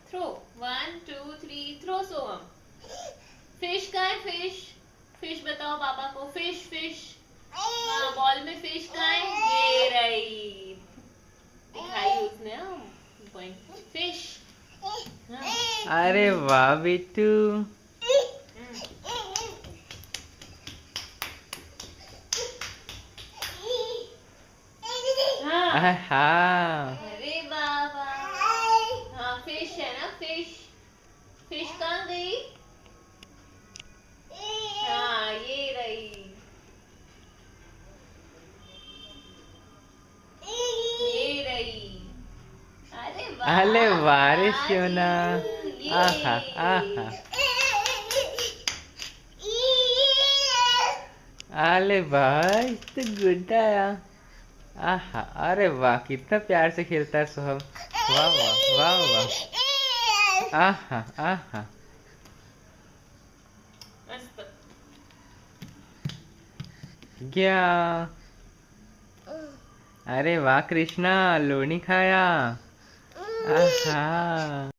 Throw 1 2 3 throw सोहम। Fish का है fish. Fish बताओ पापा को। Fish fish. हाँ बॉल में फिश का है। ये रही दिखाई उसने पॉइंट। फिश। हाँ। अरे वाह बिट्टू। हाँ। हाँ। अरे बाबा। हाँ फिश है ना फिश। फिश कहाँ गई? हाँ ये रही। ये रही। अरे अरे वाह वाह सोना। राजू, आहा ये। आहा। अरे भाई तो गुड्डा आया। आहा अरे वाह कितना प्यार से खेलता है सोहम। वाह वाह वाह वाह। आहा आहा। मस्त। गया। अरे वाह कृष्णा लोनी खाया। आहा।